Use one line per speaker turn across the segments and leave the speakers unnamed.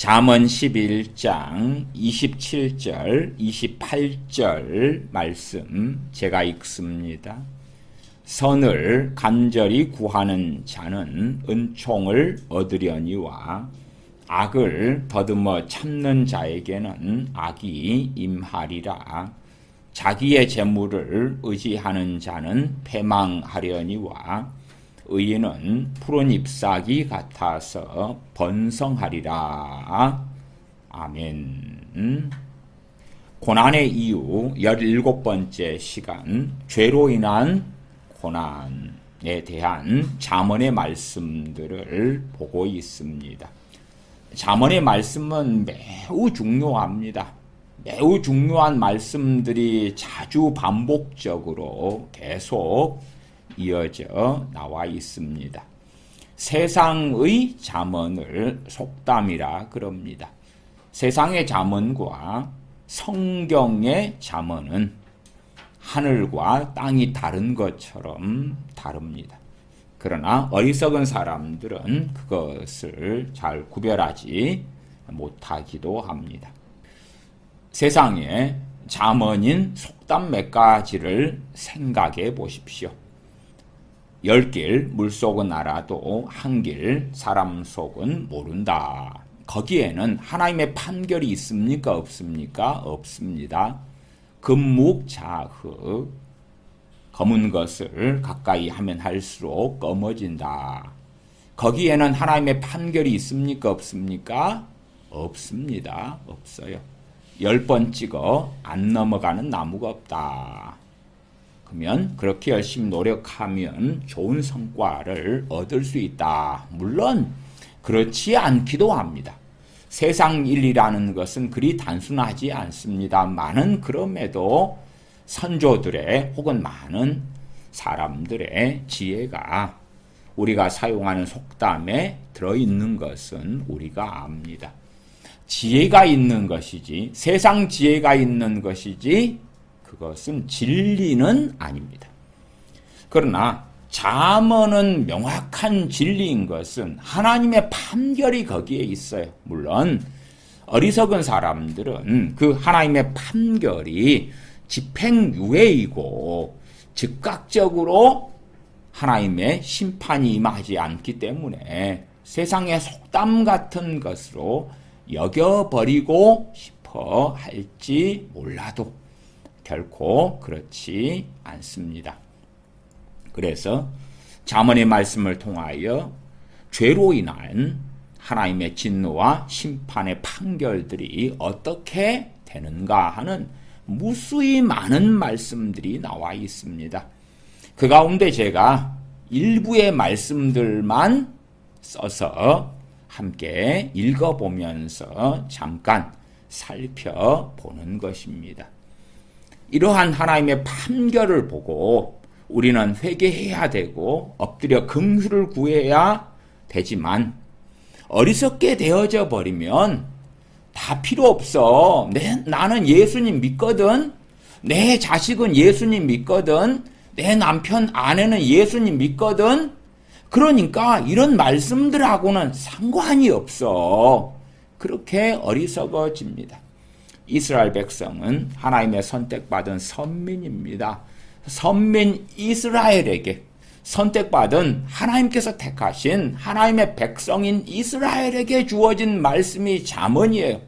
잠언 11장 27절, 28절 말씀 제가 읽습니다. 선을 간절히 구하는 자는 은총을 얻으려니와 악을 더듬어 참는 자에게는 악이 임하리라. 자기의 재물을 의지하는 자는 패망하려니와 의인은 푸른 잎사귀 같아서 번성하리라. 아멘. 고난의 이유 17번째 시간, 죄로 인한 고난에 대한 잠언의 말씀들을 보고 있습니다. 잠언의 말씀은 매우 중요합니다. 매우 중요한 말씀들이 자주 반복적으로 계속 이어져 나와 있습니다. 세상의 잠언을 속담이라 그럽니다. 세상의 잠언과 성경의 잠언은 하늘과 땅이 다른 것처럼 다릅니다. 그러나 어리석은 사람들은 그것을 잘 구별하지 못하기도 합니다. 세상에 잠언인 속담 몇 가지를 생각해 보십시오. 10길 물속은 알아도 한 길 사람 속은 모른다. 거기에는 하나님의 판결이 있습니까? 없습니까? 없습니다. 금묵자흑, 검은 것을 가까이 하면 할수록 검어진다. 거기에는 하나님의 판결이 있습니까? 없습니까? 없습니다. 없어요. 10번 찍어 안 넘어가는 나무가 없다. 그러면 그렇게 열심히 노력하면 좋은 성과를 얻을 수 있다. 물론 그렇지 않기도 합니다. 세상 일이라는 것은 그리 단순하지 않습니다만은 그럼에도 선조들의 혹은 많은 사람들의 지혜가 우리가 사용하는 속담에 들어있는 것은 우리가 압니다. 지혜가 있는 것이지, 세상 지혜가 있는 것이지 그것은 진리는 아닙니다. 그러나 잠언은 명확한 진리인 것은 하나님의 판결이 거기에 있어요. 물론 어리석은 사람들은 그 하나님의 판결이 집행유예이고 즉각적으로 하나님의 심판이 임하지 않기 때문에 세상의 속담 같은 것으로 여겨버리고 싶어 할지 몰라도 결코 그렇지 않습니다. 그래서 잠언의 말씀을 통하여 죄로 인한 하나님의 진노와 심판의 판결들이 어떻게 되는가 하는 무수히 많은 말씀들이 나와 있습니다. 그 가운데 제가 일부의 말씀들만 써서 함께 읽어보면서 잠깐 살펴보는 것입니다. 이러한 하나님의 판결을 보고 우리는 회개해야 되고 엎드려 긍휼을 구해야 되지만 어리석게 되어져 버리면 다 필요 없어. 나는 예수님 믿거든. 내 자식은 예수님 믿거든. 내 남편 아내는 예수님 믿거든. 그러니까 이런 말씀들하고는 상관이 없어. 그렇게 어리석어집니다. 이스라엘 백성은 하나님의 선택받은 선민입니다. 선민 이스라엘에게, 선택받은 하나님께서 택하신 하나님의 백성인 이스라엘에게 주어진 말씀이 잠언이에요.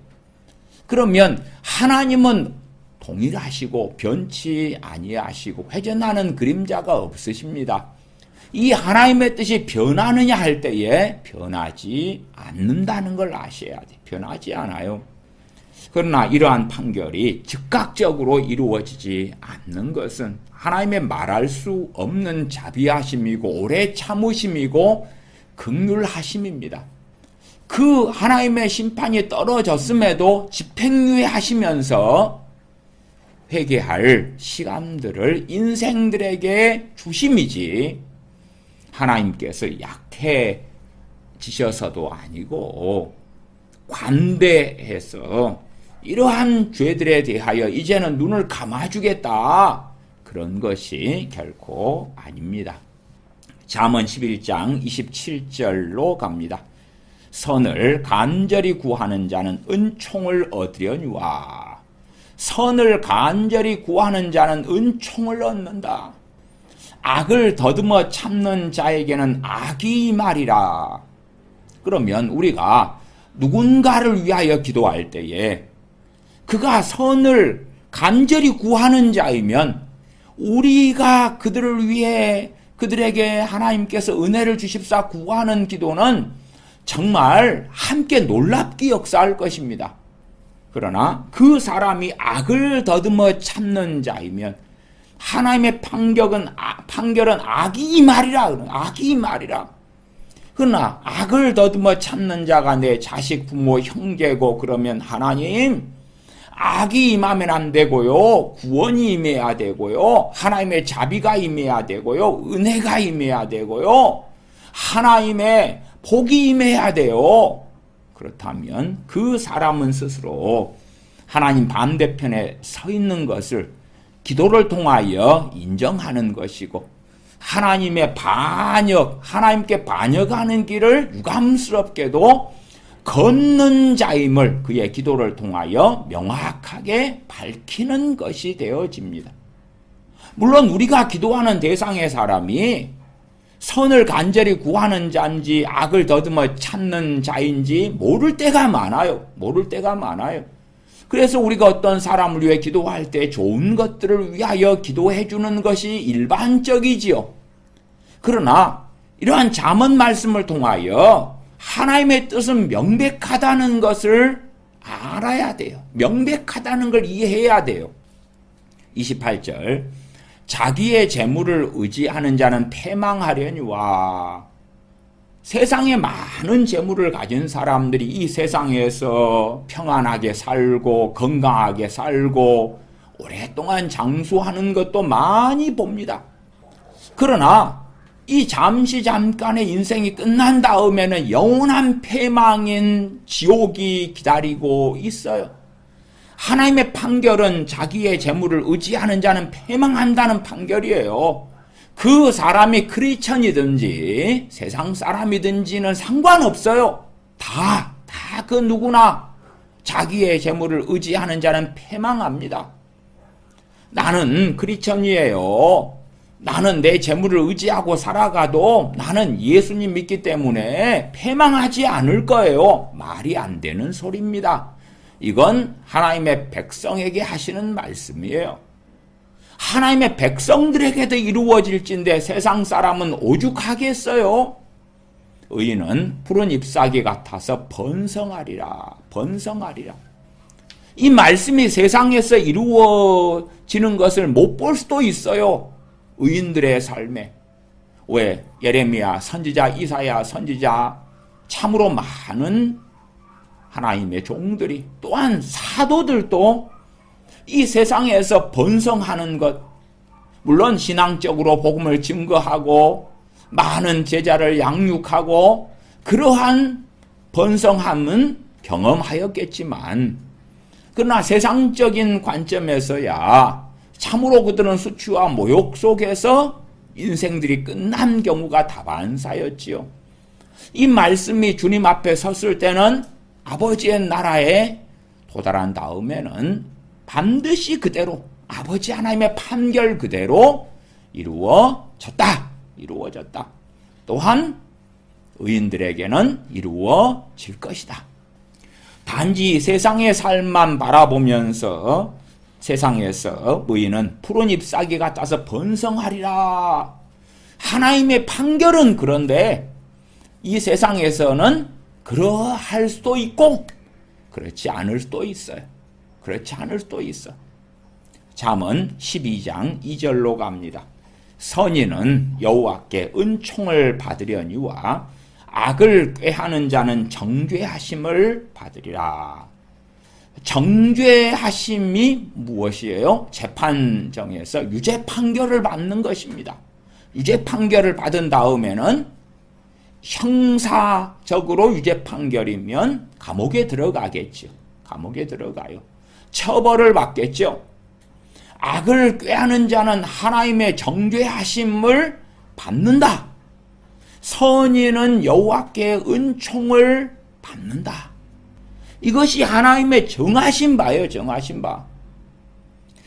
그러면 하나님은 동일하시고 변치 아니하시고 회전하는 그림자가 없으십니다. 이 하나님의 뜻이 변하느냐 할 때에 변하지 않는다는 걸 아셔야 돼. 변하지 않아요. 그러나 이러한 판결이 즉각적으로 이루어지지 않는 것은 하나님의 말할 수 없는 자비하심이고 오래 참으심이고 긍휼하심입니다. 그 하나님의 심판이 떨어졌음에도 집행유예하시면서 회개할 시간들을 인생들에게 주심이지 하나님께서 약해지셔서도 아니고 관대해서 이러한 죄들에 대하여 이제는 눈을 감아주겠다. 그런 것이 결코 아닙니다. 잠언 11장 27절로 갑니다. 선을 간절히 구하는 자는 은총을 얻으려니와. 선을 간절히 구하는 자는 은총을 얻는다. 악을 더듬어 참는 자에게는 악이 임하리라. 그러면 우리가 누군가를 위하여 기도할 때에 그가 선을 간절히 구하는 자이면 우리가 그들을 위해 그들에게 하나님께서 은혜를 주십사 구하는 기도는 정말 함께 놀랍게 역사할 것입니다. 그러나 그 사람이 악을 더듬어 참는 자이면 하나님의 판결은 악이 말이라. 악이 말이라. 그러나 악을 더듬어 참는 자가 내 자식, 부모, 형제고 그러면 하나님, 악이 임하면 안 되고요. 구원이 임해야 되고요. 하나님의 자비가 임해야 되고요. 은혜가 임해야 되고요. 하나님의 복이 임해야 돼요. 그렇다면 그 사람은 스스로 하나님 반대편에 서 있는 것을 기도를 통하여 인정하는 것이고 하나님의 반역, 하나님께 반역하는 길을 유감스럽게도 걷는 자임을 그의 기도를 통하여 명확하게 밝히는 것이 되어집니다. 물론 우리가 기도하는 대상의 사람이 선을 간절히 구하는 자인지 악을 더듬어 찾는 자인지 모를 때가 많아요. 모를 때가 많아요. 그래서 우리가 어떤 사람을 위해 기도할 때 좋은 것들을 위하여 기도해 주는 것이 일반적이지요. 그러나 이러한 잠언 말씀을 통하여 하나님의 뜻은 명백하다는 것을 알아야 돼요. 명백하다는 걸 이해해야 돼요. 28절 자기의 재물을 의지하는 자는 패망하려니와. 세상에 많은 재물을 가진 사람들이 이 세상에서 평안하게 살고 건강하게 살고 오랫동안 장수하는 것도 많이 봅니다. 그러나 이 잠깐의 인생이 끝난 다음에는 영원한 패망인 지옥이 기다리고 있어요. 하나님의 판결은 자기의 재물을 의지하는 자는 패망한다는 판결이에요. 그 사람이 크리스천이든지 세상 사람이든지는 상관없어요. 다 그 누구나 자기의 재물을 의지하는 자는 패망합니다. 나는 크리스천이에요. 나는 내 재물을 의지하고 살아가도 나는 예수님 믿기 때문에 패망하지 않을 거예요. 말이 안 되는 소리입니다. 이건 하나님의 백성에게 하시는 말씀이에요. 하나님의 백성들에게도 이루어질진데 세상 사람은 오죽하겠어요? 의인은 푸른 잎사귀 같아서 번성하리라. 번성하리라. 이 말씀이 세상에서 이루어지는 것을 못 볼 수도 있어요. 의인들의 삶에. 왜? 예레미야 선지자, 이사야 선지자, 참으로 많은 하나님의 종들이, 또한 사도들도 이 세상에서 번성하는 것, 물론 신앙적으로 복음을 증거하고 많은 제자를 양육하고 그러한 번성함은 경험하였겠지만, 그러나 세상적인 관점에서야 참으로 그들은 수치와 모욕 속에서 인생들이 끝난 경우가 다반사였지요. 이 말씀이 주님 앞에 섰을 때는 아버지의 나라에 도달한 다음에는 반드시 그대로 아버지 하나님의 판결 그대로 이루어졌다. 이루어졌다. 또한 의인들에게는 이루어질 것이다. 단지 세상의 삶만 바라보면서 세상에서 의인은 푸른 잎사귀 같아서 번성하리라. 하나님의 판결은 그런데 이 세상에서는 그러할 수도 있고 그렇지 않을 수도 있어요. 그렇지 않을 수도 있어. 잠언 12장 2절로 갑니다. 선인은 여호와께 은총을 받으려니와 악을 꾀하는 자는 정죄하심을 받으리라. 정죄하심이 무엇이에요? 재판정에서 유죄 판결을 받는 것입니다. 유죄 판결을 받은 다음에는 형사적으로 유죄 판결이면 감옥에 들어가겠죠. 감옥에 들어가요. 처벌을 받겠죠. 악을 꾀하는 자는 하나님의 정죄하심을 받는다. 선인은 여호와께 은총을 받는다. 이것이 하나님의 정하신 바예요. 정하신 바.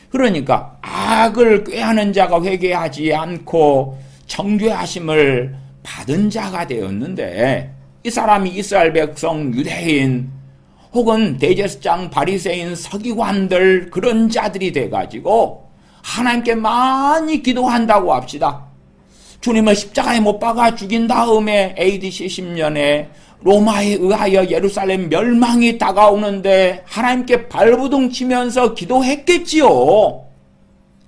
그러니까 악을 꾀하는 자가 회개하지 않고 정죄하심을 받은 자가 되었는데, 이 사람이 이스라엘 백성, 유대인 혹은 대제사장, 바리새인, 서기관들, 그런 자들이 돼가지고 하나님께 많이 기도한다고 합시다. 주님을 십자가에 못 박아 죽인 다음에 AD 70년에 로마에 의하여 예루살렘 멸망이 다가오는데 하나님께 발부둥 치면서 기도했겠지요.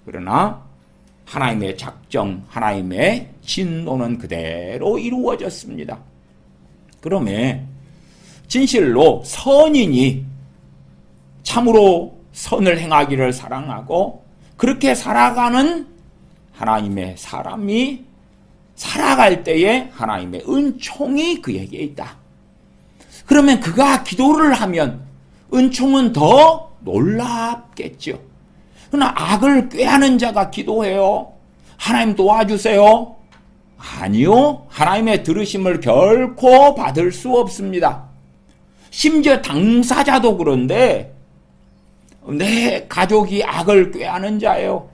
그러나 하나님의 작정, 하나님의 진노는 그대로 이루어졌습니다. 그러면 진실로 선인이 참으로 선을 행하기를 사랑하고 그렇게 살아가는 하나님의 사람이 살아갈 때에 하나님의 은총이 그에게 있다. 그러면 그가 기도를 하면 은총은 더 놀랍겠죠. 그러나 악을 꾀하는 자가 기도해요. 하나님 도와주세요. 아니요. 하나님의 들으심을 결코 받을 수 없습니다. 심지어 당사자도 그런데 내 가족이 악을 꾀하는 자예요.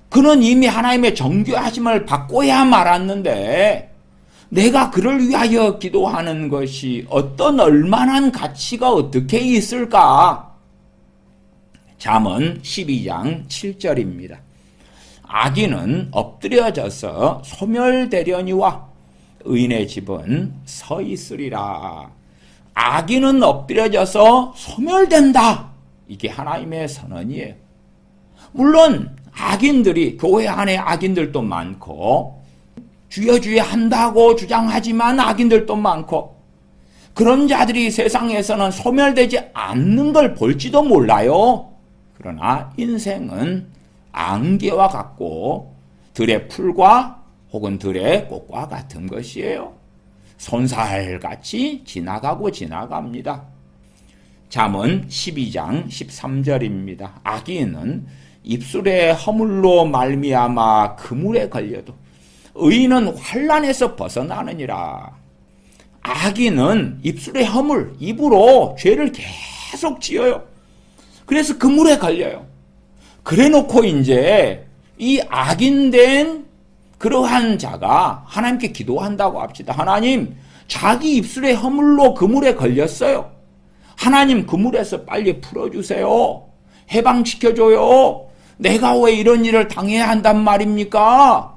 그는 이미 하나님의 정죄하심을 받고야 말았는데 내가 그를 위하여 기도하는 것이 어떤 얼마나 가치가 어떻게 있을까? 잠언 12장 7절입니다. 악인은 엎드려져서 소멸되려니와 의인의 집은 서 있으리라. 악인은 엎드려져서 소멸된다. 이게 하나님의 선언이에요. 물론 악인들이, 교회 안에 악인들도 많고 주여 주여 한다고 주장하지만 악인들도 많고, 그런 자들이 세상에서는 소멸되지 않는 걸 볼지도 몰라요. 그러나 인생은 안개와 같고 들의 풀과 혹은 들의 꽃과 같은 것이에요. 손살같이 지나가고 지나갑니다. 잠언 12장 13절입니다. 악인은 입술의 허물로 말미암아 그물에 걸려도 의인은 환난에서 벗어나느니라. 악인은 입술의 허물, 입으로 죄를 계속 지어요. 그래서 그물에 걸려요. 그래놓고 이제 이 악인된 그러한 자가 하나님께 기도한다고 합시다. 하나님, 자기 입술의 허물로 그물에 걸렸어요. 하나님, 그물에서 빨리 풀어주세요. 해방시켜줘요. 내가 왜 이런 일을 당해야 한단 말입니까?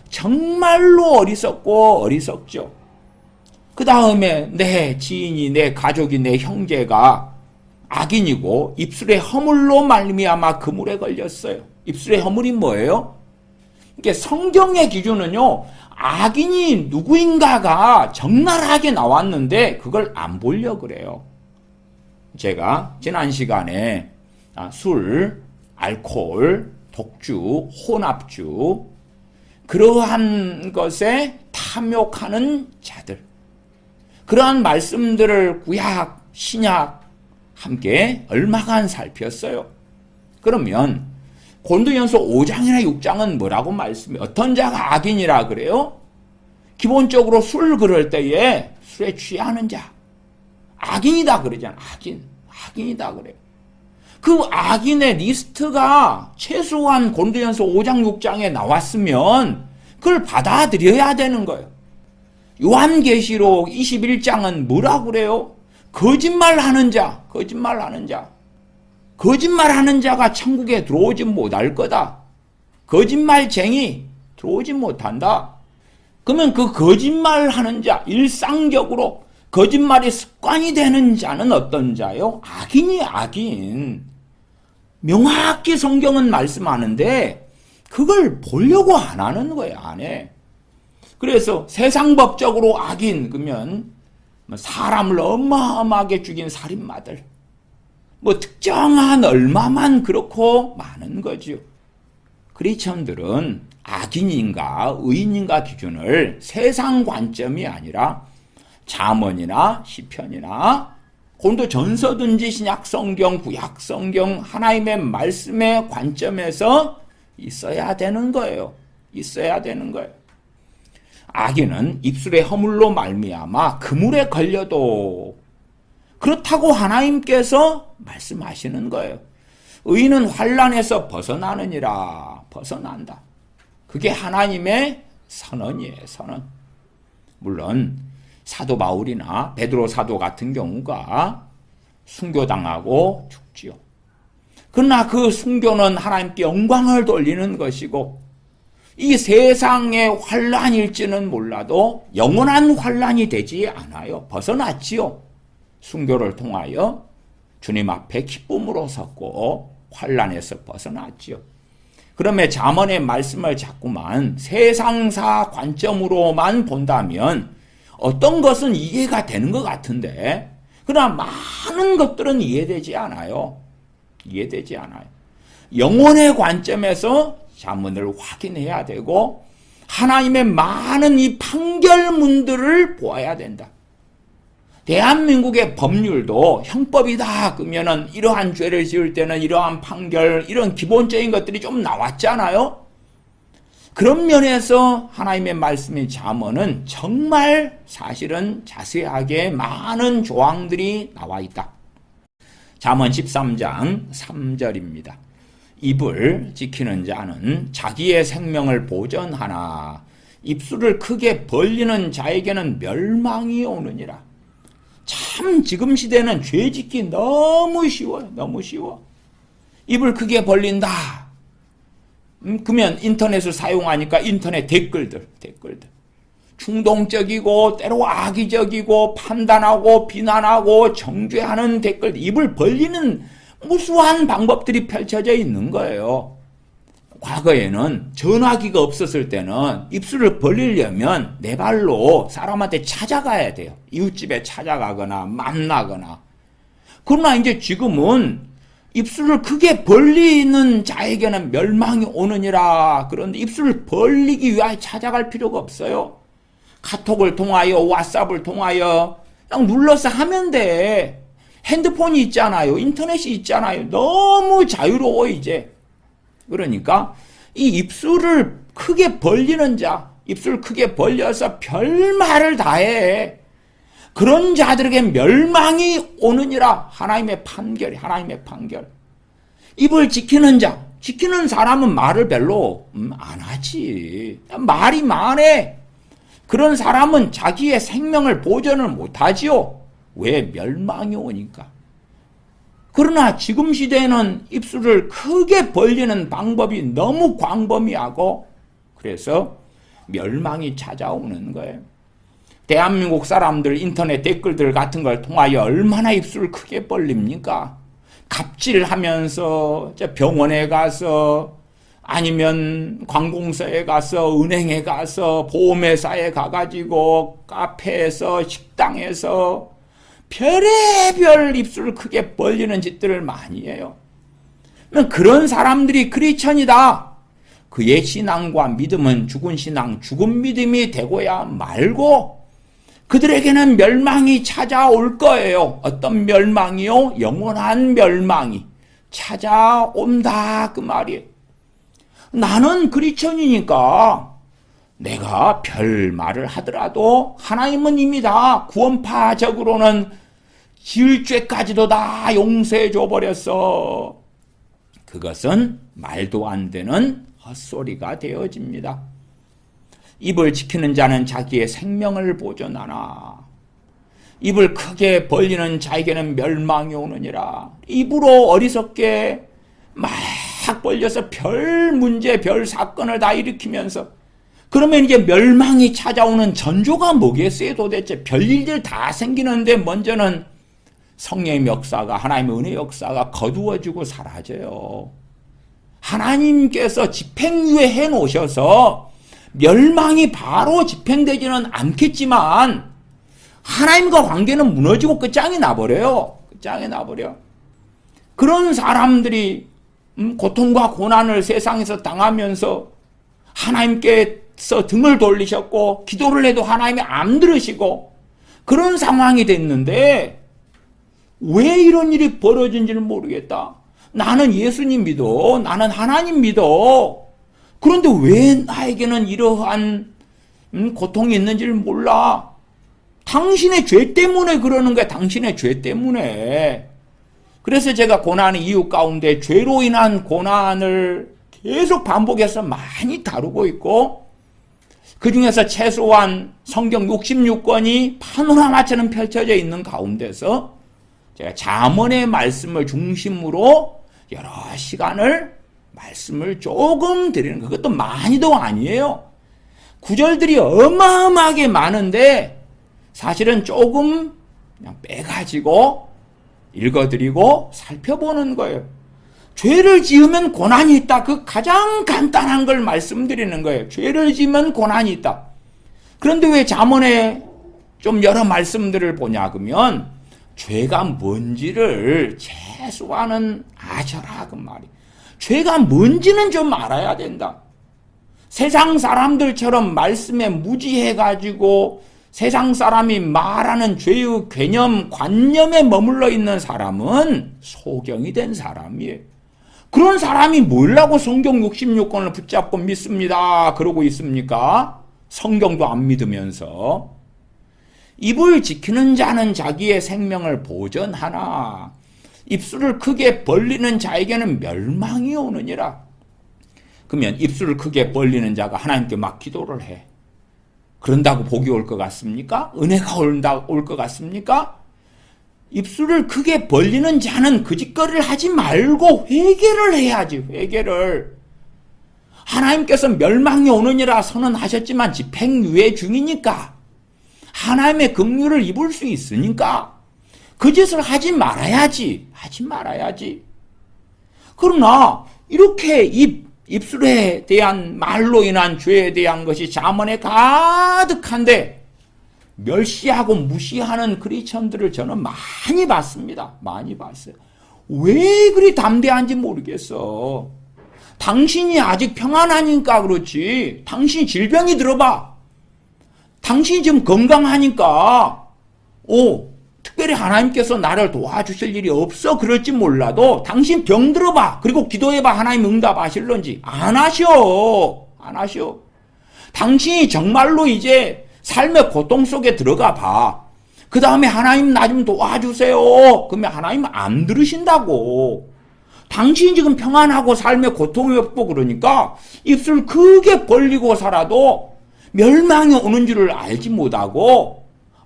정말로 어리석고 어리석죠. 그 다음에 내 지인이, 내 가족이, 내 형제가 악인이고 입술의 허물로 말미암아 그물에 걸렸어요. 입술의 허물이 뭐예요? 이게 성경의 기준은요, 악인이 누구인가가 적나라하게 나왔는데 그걸 안 보려고 그래요. 제가 지난 시간에 술, 알코올, 독주, 혼합주, 그러한 것에 탐욕하는 자들, 그러한 말씀들을 구약, 신약 함께 얼마간 살폈어요. 그러면 고린도전서 5장이나 6장은 뭐라고 말씀해? 어떤 자가 악인이라 그래요? 기본적으로 술 그럴 때에 술에 취하는 자, 악인이다 그러잖아. 악인이다 그래요. 그 악인의 리스트가 최소한 고린도전서 5장 6장에 나왔으면 그걸 받아들여야 되는 거예요. 요한계시록 21장은 뭐라고 그래요? 거짓말하는 자, 거짓말하는 자가 천국에 들어오지 못할 거다. 거짓말쟁이 들어오지 못한다. 그러면 그 거짓말하는 자, 일상적으로 거짓말이 습관이 되는 자는 어떤 자요? 악인이 악인. 명확히 성경은 말씀하는데 그걸 보려고 안 하는 거예요. 안 해. 그래서 세상법적으로 악인, 그러면 사람을 어마어마하게 죽인 살인마들, 특정한 얼마만 그렇고 많은 거죠. 크리스천들은 악인인가 의인인가 기준을 세상 관점이 아니라 잠언이나 시편이나 고린도전서든지 신약성경, 구약성경, 하나님의 말씀의 관점에서 있어야 되는 거예요. 있어야 되는 거예요. 악인은 입술의 허물로 말미암아 그물에 걸려도 그렇다고 하나님께서 말씀하시는 거예요. 의인은 환난에서 벗어나느니라. 벗어난다. 그게 하나님의 선언이에요. 선언. 물론 사도 바울이나 베드로 사도 같은 경우가 순교당하고 죽지요. 그러나 그 순교는 하나님께 영광을 돌리는 것이고 이 세상의 환난일지는 몰라도 영원한 환난이 되지 않아요. 벗어났지요. 순교를 통하여 주님 앞에 기쁨으로 섰고 환난에서 벗어났지요. 그러면 잠언의 말씀을 자꾸만 세상사 관점으로만 본다면 어떤 것은 이해가 되는 것 같은데 그러나 많은 것들은 이해되지 않아요. 이해되지 않아요. 영혼의 관점에서 잠언을 확인해야 되고 하나님의 많은 이 판결문들을 보아야 된다. 대한민국의 법률도 형법이다 그러면은 이러한 죄를 지을 때는 이러한 판결, 이런 기본적인 것들이 좀 나왔잖아요. 그런 면에서 하나님의 말씀인 잠언은 정말 사실은 자세하게 많은 조항들이 나와 있다. 잠언 13장 3절입니다. 입을 지키는 자는 자기의 생명을 보전하나 입술을 크게 벌리는 자에게는 멸망이 오느니라. 참 지금 시대는 죄 짓기 너무 쉬워요. 너무 쉬워. 입을 크게 벌린다. 그러면 인터넷을 사용하니까 인터넷 댓글들. 충동적이고 때로 악의적이고 판단하고 비난하고 정죄하는 댓글, 입을 벌리는 무수한 방법들이 펼쳐져 있는 거예요. 과거에는 전화기가 없었을 때는 입술을 벌리려면 내 발로 사람한테 찾아가야 돼요. 이웃집에 찾아가거나 만나거나. 그러나 이제 지금은 입술을 크게 벌리는 자에게는 멸망이 오느니라. 그런데 입술을 벌리기 위하여 찾아갈 필요가 없어요. 카톡을 통하여 왓츠ap을 통하여 그냥 눌러서 하면 돼. 핸드폰이 있잖아요. 인터넷이 있잖아요. 너무 자유로워 이제. 그러니까 이 입술을 크게 벌리는 자, 입술 크게 벌려서 별말을 다 해. 그런 자들에게 멸망이 오느니라. 하나님의 판결이, 하나님의 판결. 입을 지키는 자, 지키는 사람은 말을 별로 안 하지. 말이 많아. 그런 사람은 자기의 생명을 보전을 못하지요. 왜? 멸망이 오니까. 그러나 지금 시대에는 입술을 크게 벌리는 방법이 너무 광범위하고 그래서 멸망이 찾아오는 거예요. 대한민국 사람들 인터넷 댓글들 같은 걸 통하여 얼마나 입술을 크게 벌립니까? 갑질하면서 병원에 가서 아니면 관공서에 가서 은행에 가서 보험회사에 가가지고 카페에서 식당에서 별의별 입술을 크게 벌리는 짓들을 많이 해요. 그런 사람들이 크리스천이다. 그의 신앙과 믿음은 죽은 신앙, 죽은 믿음이 되고야 말고 그들에게는 멸망이 찾아올 거예요. 어떤 멸망이요? 영원한 멸망이 찾아온다 그 말이에요. 나는 크리스천이니까 내가 별 말을 하더라도 하나님은 이미 다 구원파적으로는 지을 죄까지도 다 용서해 줘버렸어. 그것은 말도 안 되는 헛소리가 되어집니다. 입을 지키는 자는 자기의 생명을 보존하나 입을 크게 벌리는 자에게는 멸망이 오느니라. 입으로 어리석게 막 벌려서 별 문제, 별 사건을 다 일으키면서 그러면 이제 멸망이 찾아오는 전조가 뭐겠어요? 도대체 별일들 다 생기는데 먼저는 성령의 역사가, 하나님의 은혜의 역사가 거두어지고 사라져요. 하나님께서 집행유예 해놓으셔서 멸망이 바로 집행되지는 않겠지만 하나님과 관계는 무너지고 끝장이 나버려요. 끝장이 나버려. 그런 사람들이 고통과 고난을 세상에서 당하면서 하나님께서 등을 돌리셨고 기도를 해도 하나님이 안 들으시고 그런 상황이 됐는데 왜 이런 일이 벌어진지는 모르겠다. 나는 예수님 믿어. 나는 하나님 믿어. 그런데 왜 나에게는 이러한 고통이 있는지를 몰라. 당신의 죄 때문에 그러는 거야. 당신의 죄 때문에. 그래서 제가 고난의 이유 가운데 죄로 인한 고난을 계속 반복해서 많이 다루고 있고, 그 중에서 최소한 성경 66권이 파노라마처럼 펼쳐져 있는 가운데서 제가 잠언의 말씀을 중심으로 여러 시간을 말씀을 조금 드리는 거. 그것도 많이도 아니에요. 구절들이 어마어마하게 많은데 사실은 조금 그냥 빼가지고 읽어드리고 살펴보는 거예요. 죄를 지으면 고난이 있다. 그 가장 간단한 걸 말씀드리는 거예요. 죄를 지으면 고난이 있다. 그런데 왜 잠언에 좀 여러 말씀들을 보냐 그러면 죄가 뭔지를 최소한은 아셔라 그 말이에요. 죄가 뭔지는 좀 알아야 된다. 세상 사람들처럼 말씀에 무지해가지고 세상 사람이 말하는 죄의 개념, 관념에 머물러 있는 사람은 소경이 된 사람이에요. 그런 사람이 뭐라고 성경 66권을 붙잡고 믿습니다. 그러고 있습니까? 성경도 안 믿으면서. 입을 지키는 자는 자기의 생명을 보전하나 입술을 크게 벌리는 자에게는 멸망이 오느니라. 그러면 입술을 크게 벌리는 자가 하나님께 막 기도를 해. 그런다고 복이 올 것 같습니까? 은혜가 올 것 같습니까? 입술을 크게 벌리는 자는 그 짓거리를 하지 말고 회개를 해야지. 회개를. 하나님께서 멸망이 오느니라 선언하셨지만 집행유예 중이니까 하나님의 긍휼을 입을 수 있으니까 그 짓을 하지 말아야지. 하지 말아야지. 그러나 이렇게 입술에 대한 말로 인한 죄에 대한 것이 잠언에 가득한데 멸시하고 무시하는 크리스천들을 저는 많이 봤습니다. 많이 봤어요. 왜 그리 담대한지 모르겠어. 당신이 아직 평안하니까 그렇지. 당신이 질병이 들어봐. 당신이 지금 건강하니까 특별히 하나님께서 나를 도와주실 일이 없어 그럴지 몰라도 당신 병 들어봐. 그리고 기도해봐. 하나님 응답하실런지. 안 하셔. 안 하셔. 당신이 정말로 이제 삶의 고통 속에 들어가 봐. 그 다음에 하나님 나 좀 도와주세요. 그러면 하나님 안 들으신다고. 당신이 지금 평안하고 삶의 고통이 없고 그러니까 입술 크게 벌리고 살아도 멸망이 오는 줄을 알지 못하고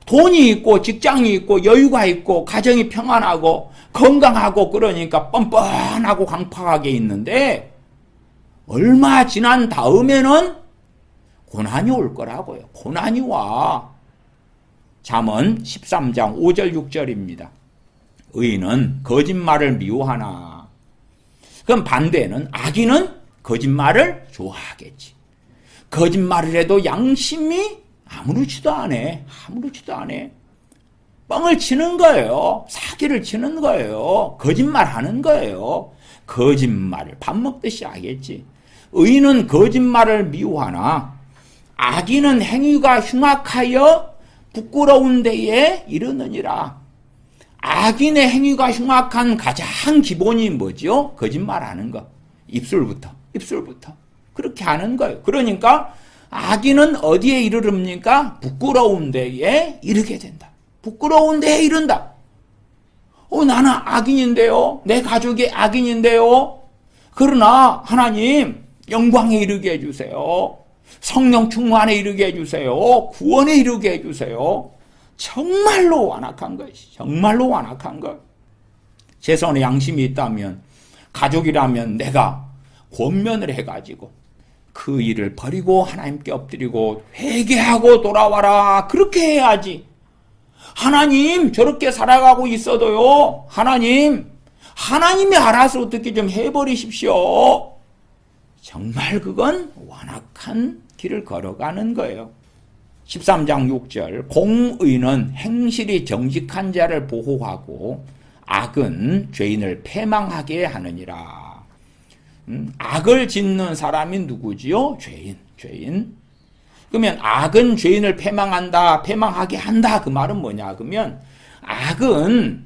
돈이 있고 직장이 있고 여유가 있고 가정이 평안하고 건강하고 그러니까 뻔뻔하고 강팍하게 있는데 얼마 지난 다음에는 고난이 올 거라고요. 고난이 와. 잠언 13장 5절 6절입니다. 의인은 거짓말을 미워하나. 그럼 반대는 악인은 거짓말을 좋아하겠지. 거짓말을 해도 양심이 아무렇지도 않아. 아무렇지도 않아. 뻥을 치는 거예요. 사기를 치는 거예요. 거짓말하는 거예요. 거짓말을 밥 먹듯이 하겠지. 의인은 거짓말을 미워하나 악인은 행위가 흉악하여 부끄러운 데에 이르느니라. 악인의 행위가 흉악한 가장 기본이 뭐죠? 거짓말하는 거. 입술부터. 그렇게 하는 거예요. 그러니까 악인은 어디에 이르릅니까? 부끄러운 데에 이르게 된다. 부끄러운 데에 이른다. 나는 악인인데요. 내 가족이 악인인데요. 그러나 하나님 영광에 이르게 해주세요. 성령 충만에 이르게 해주세요. 구원에 이르게 해주세요. 정말로 완악한 것이. 정말로 완악한 것. 제 손에 양심이 있다면 가족이라면 내가 권면을 해가지고 그 일을 버리고 하나님께 엎드리고 회개하고 돌아와라. 그렇게 해야지. 하나님 저렇게 살아가고 있어도요. 하나님이 알아서 어떻게 좀 해버리십시오. 정말 그건 완악한 길을 걸어가는 거예요. 13장 6절 공의는 행실이 정직한 자를 보호하고 악은 죄인을 패망하게 하느니라. 악을 짓는 사람이 누구지요? 죄인. 그러면 악은 죄인을 패망하게 한다. 그 말은 뭐냐? 그러면 악은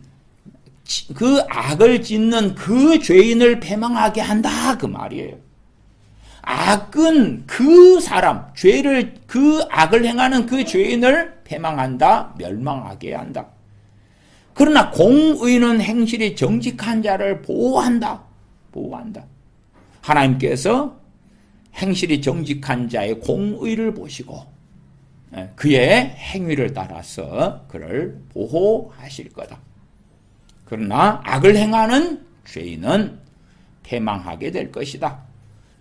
그 악을 짓는 그 죄인을 패망하게 한다. 그 말이에요. 악은 그 사람, 그 악을 행하는 그 죄인을 패망한다, 멸망하게 한다. 그러나 공의는 행실이 정직한 자를 보호한다. 하나님께서 행실이 정직한 자의 공의를 보시고 그의 행위를 따라서 그를 보호하실 거다. 그러나 악을 행하는 죄인은 패망하게 될 것이다.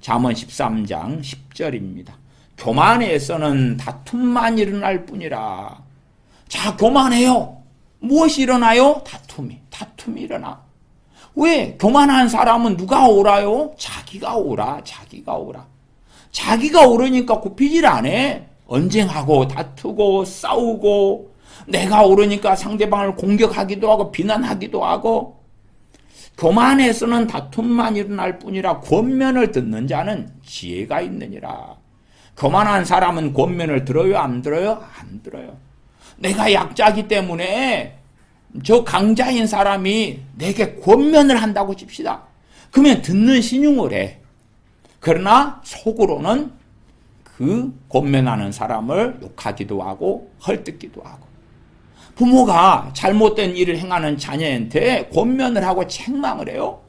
잠언 13장 10절입니다. 교만에서는 다툼만 일어날 뿐이라. 자, 교만해요. 무엇이 일어나요? 다툼이 일어나. 왜? 교만한 사람은 누가 옳아요? 자기가 옳아. 자기가 옳으니까 굽히질 않아. 언쟁하고 다투고 싸우고 내가 옳으니까 상대방을 공격하기도 하고 비난하기도 하고. 교만에서는 다툼만 일어날 뿐이라 권면을 듣는 자는 지혜가 있느니라. 교만한 사람은 권면을 들어요? 안 들어요? 안 들어요. 내가 약자이기 때문에 저 강자인 사람이 내게 권면을 한다고 칩시다. 그러면 듣는 신용을 해. 그러나 속으로는 그 권면하는 사람을 욕하기도 하고 헐뜯기도 하고. 부모가 잘못된 일을 행하는 자녀한테 권면을 하고 책망을 해요.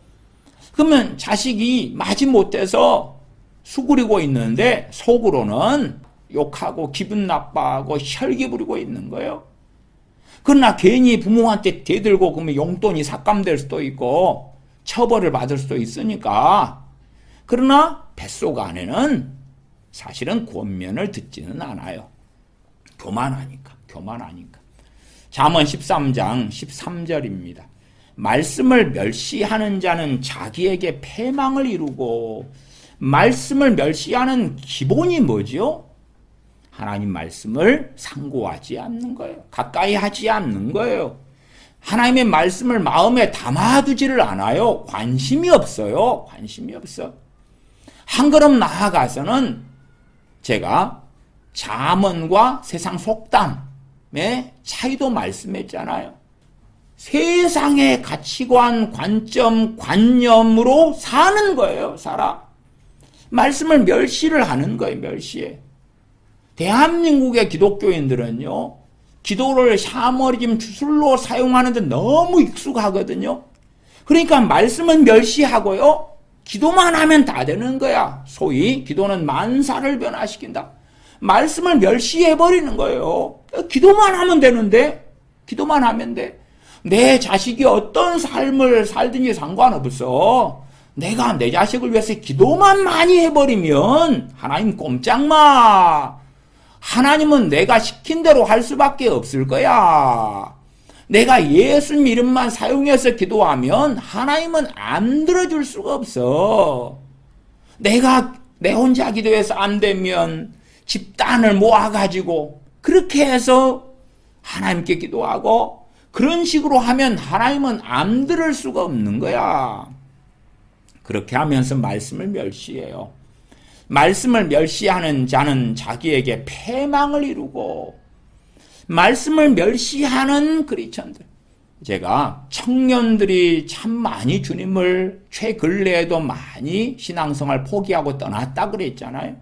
그러면 자식이 마지못해서 수그리고 있는데 속으로는 욕하고 기분 나빠하고 혈기 부리고 있는 거예요. 그러나 괜히 부모한테 대들고 그러면 용돈이 삭감될 수도 있고 처벌을 받을 수도 있으니까. 그러나 뱃속 안에는 사실은 권면을 듣지는 않아요. 교만하니까. 잠언 13장 13절입니다. 말씀을 멸시하는 자는 자기에게 패망을 이루고. 말씀을 멸시하는 기본이 뭐죠? 하나님 말씀을 상고하지 않는 거예요. 가까이 하지 않는 거예요. 하나님의 말씀을 마음에 담아두지를 않아요. 관심이 없어요. 한 걸음 나아가서는 제가 잠언과 세상 속담의 차이도 말씀했잖아요. 세상의 가치관, 관점, 관념으로 사는 거예요. 말씀을 멸시를 하는 거예요. 멸시해. 대한민국의 기독교인들은요, 기도를 샤머리즘 주술로 사용하는데 너무 익숙하거든요. 그러니까 말씀은 멸시하고요, 기도만 하면 다 되는 거야. 소위 기도는 만사를 변화시킨다. 말씀을 멸시해버리는 거예요. 기도만 하면 되는데, 기도만 하면 돼. 내 자식이 어떤 삶을 살든지 상관없어. 내가 내 자식을 위해서 기도만 많이 해버리면 하나님 꼼짝마. 하나님은 내가 시킨 대로 할 수밖에 없을 거야. 내가 예수님 이름만 사용해서 기도하면 하나님은 안 들어줄 수가 없어. 내가 내 혼자 기도해서 안 되면 집단을 모아가지고 그렇게 해서 하나님께 기도하고 그런 식으로 하면 하나님은 안 들을 수가 없는 거야. 그렇게 하면서 말씀을 멸시해요. 말씀을 멸시하는 자는 자기에게 패망을 이루고, 말씀을 멸시하는 크리스천들. 제가 청년들이 참 많이 주님을 최근래에도 많이 신앙생활 포기하고 떠났다 그랬잖아요.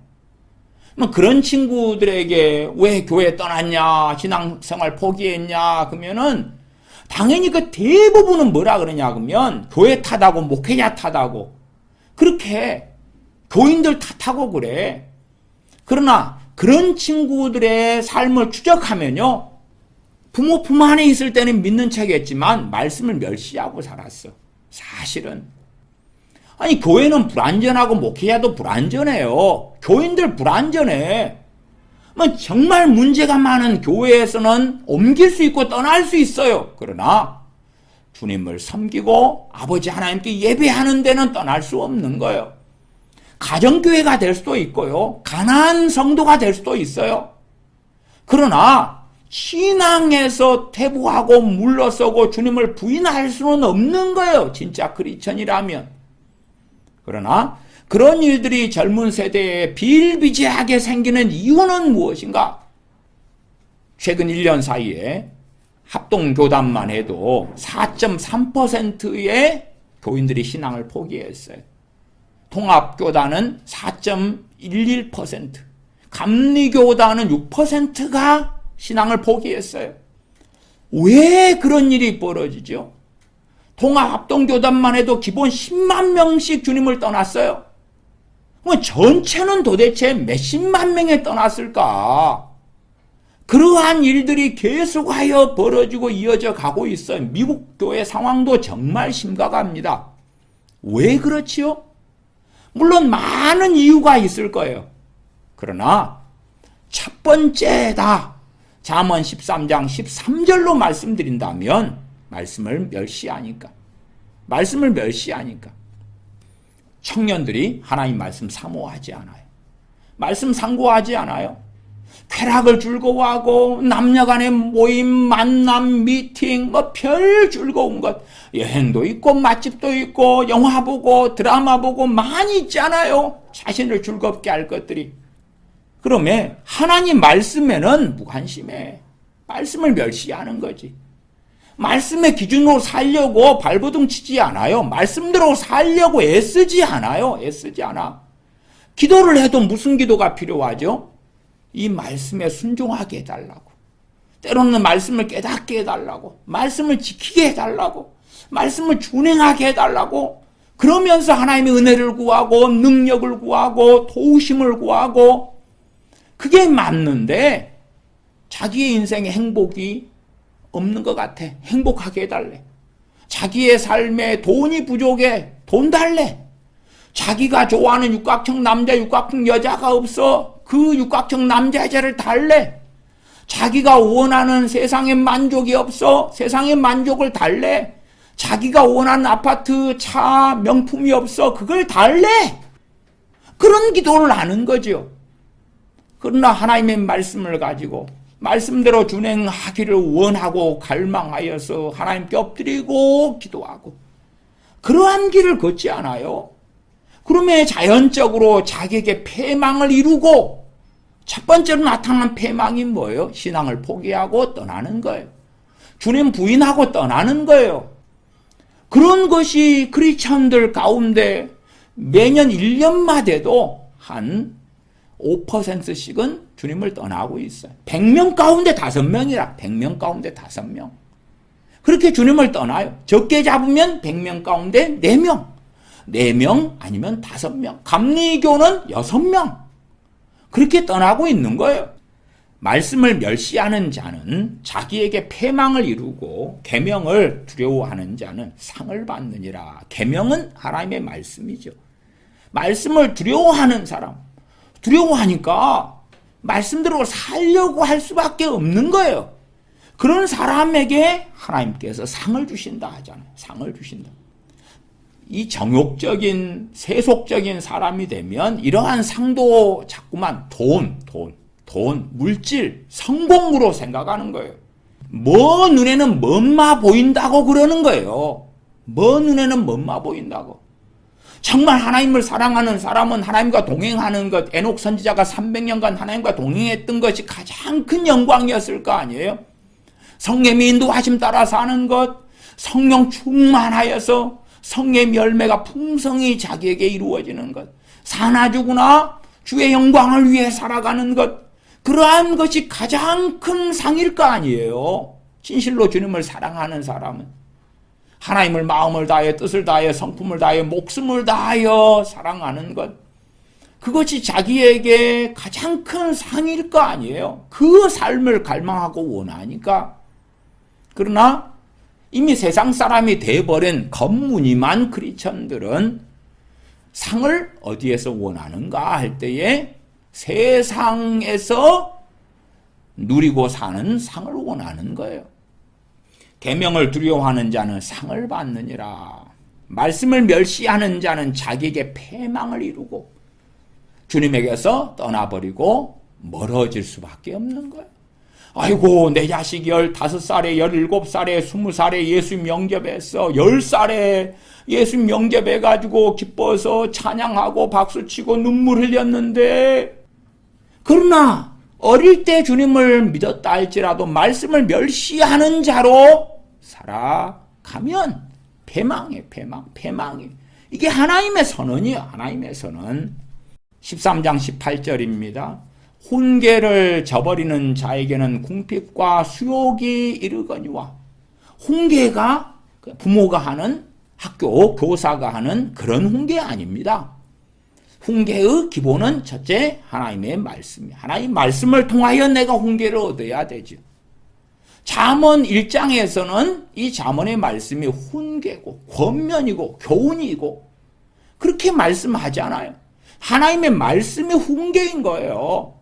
그런 친구들에게 왜 교회 떠났냐, 신앙생활 포기했냐 그러면은 당연히 그 대부분은 뭐라 그러냐 그러면 교회 탓하고 목회자 탓하고 그렇게 교인들 탓하고 그래. 그러나 그런 친구들의 삶을 추적하면요, 부모 품 안에 있을 때는 믿는 척했지만 말씀을 멸시하고 살았어. 사실은. 아니, 교회는 불완전하고 목회자도 불완전해요. 교인들 불완전해. 정말 문제가 많은 교회에서는 옮길 수 있고 떠날 수 있어요. 그러나 주님을 섬기고 아버지 하나님께 예배하는 데는 떠날 수 없는 거예요. 가정교회가 될 수도 있고요, 가난한 성도가 될 수도 있어요. 그러나 신앙에서 퇴보하고 물러서고 주님을 부인할 수는 없는 거예요, 진짜 크리스천이라면. 그러나 그런 일들이 젊은 세대에 비일비재하게 생기는 이유는 무엇인가? 최근 1년 사이에 합동교단만 해도 4.3%의 교인들이 신앙을 포기했어요. 통합교단은 4.11%, 감리교단은 6%가 신앙을 포기했어요. 왜 그런 일이 벌어지죠? 통합합동교단만 해도 기본 10만 명씩 주님을 떠났어요. 그럼 전체는 도대체 몇십만 명이 떠났을까? 그러한 일들이 계속하여 벌어지고 이어져 가고 있어요. 미국 교회 상황도 정말 심각합니다. 왜 그렇지요? 물론 많은 이유가 있을 거예요. 그러나 첫 번째다. 잠언 13장 13절로 말씀드린다면 말씀을 멸시하니까. 청년들이 하나님 말씀 사모하지 않아요. 말씀 상고하지 않아요. 쾌락을 즐거워하고 남녀간의 모임, 만남, 미팅, 별 즐거운 것, 여행도 있고 맛집도 있고 영화 보고 드라마 보고 많이 있잖아요. 자신을 즐겁게 할 것들이. 그러면 하나님 말씀에는 무관심해. 말씀을 멸시하는 거지. 말씀의 기준으로 살려고 발버둥 치지 않아요. 말씀대로 살려고 애쓰지 않아요. 애쓰지 않아. 기도를 해도 무슨 기도가 필요하죠? 이 말씀에 순종하게 해달라고. 때로는 말씀을 깨닫게 해달라고. 말씀을 지키게 해달라고. 말씀을 준행하게 해달라고. 그러면서 하나님의 은혜를 구하고 능력을 구하고 도우심을 구하고 그게 맞는데 자기의 인생에 행복이 없는 것 같아. 행복하게 해달래. 자기의 삶에 돈이 부족해. 돈 달래. 자기가 좋아하는 육각형 남자, 육각형 여자가 없어. 그 육각형 남자, 여자를 달래. 자기가 원하는 세상의 만족이 없어. 세상의 만족을 달래. 자기가 원하는 아파트, 차, 명품이 없어. 그걸 달래. 그런 기도를 하는 거죠. 그러나 하나님의 말씀을 가지고 말씀대로 준행하기를 원하고 갈망하여서 하나님께 엎드리고 기도하고 그러한 길을 걷지 않아요. 그러면 자연적으로 자기에게 패망을 이루고 첫 번째로 나타난 패망이 뭐예요? 신앙을 포기하고 떠나는 거예요. 주님 부인하고 떠나는 거예요. 그런 것이 크리스천들 가운데 매년 1년마다도 한 5%씩은 주님을 떠나고 있어요. 100명 가운데 5명이라. 100명 가운데 5명. 그렇게 주님을 떠나요. 적게 잡으면 100명 가운데 4명. 4명 아니면 5명. 감리교는 6명. 그렇게 떠나고 있는 거예요. 말씀을 멸시하는 자는 자기에게 패망을 이루고 계명을 두려워하는 자는 상을 받느니라. 계명은 하나님의 말씀이죠. 말씀을 두려워하는 사람. 두려워하니까 말씀대로 살려고 할 수밖에 없는 거예요. 그런 사람에게 하나님께서 상을 주신다 하잖아요. 상을 주신다. 이 정욕적인 세속적인 사람이 되면 이러한 상도 자꾸만 돈, 물질, 성공으로 생각하는 거예요. 뭐 눈에는 멋마 보인다고 그러는 거예요. 뭐 눈에는 멋마 보인다고. 정말 하나님을 사랑하는 사람은 하나님과 동행하는 것, 에녹 선지자가 300년간 하나님과 동행했던 것이 가장 큰 영광이었을 거 아니에요? 성령의 인도하심 따라 사는 것, 성령 충만하여서 성의 열매가 풍성히 자기에게 이루어지는 것, 사나 죽으나 주의 영광을 위해 살아가는 것, 그러한 것이 가장 큰 상일 거 아니에요? 진실로 주님을 사랑하는 사람은. 하나님을 마음을 다하여 뜻을 다하여 성품을 다하여 목숨을 다하여 사랑하는 것, 그것이 자기에게 가장 큰 상일 거 아니에요. 그 삶을 갈망하고 원하니까. 그러나 이미 세상 사람이 돼버린 겉무늬만 크리스천들은 상을 어디에서 원하는가 할 때에 세상에서 누리고 사는 상을 원하는 거예요. 계명을 두려워하는 자는 상을 받느니라. 말씀을 멸시하는 자는 자기에게 패망을 이루고 주님에게서 떠나버리고 멀어질 수밖에 없는 거예요. 아이고 내 자식이 15살에 17살에 20살에 예수님 영접했어. 10살에 예수님 영접해가지고 기뻐서 찬양하고 박수치고 눈물 흘렸는데, 그러나 어릴 때 주님을 믿었다 할지라도 말씀을 멸시하는 자로 살아가면 패망해. 이게 하나님의 선언이에요. 하나님의 선언. 13장 18절입니다. 훈계를 저버리는 자에게는 궁핍과 수욕이 이르거니와. 훈계가 부모가 하는, 학교 교사가 하는 그런 훈계 아닙니다. 훈계의 기본은 첫째 하나님의 말씀이에요. 하나님 말씀을 통하여 내가 훈계를 얻어야 되죠. 잠언 1장에서는 이 잠언의 말씀이 훈계고 권면이고 교훈이고 그렇게 말씀하잖아요. 하나님의 말씀이 훈계인 거예요.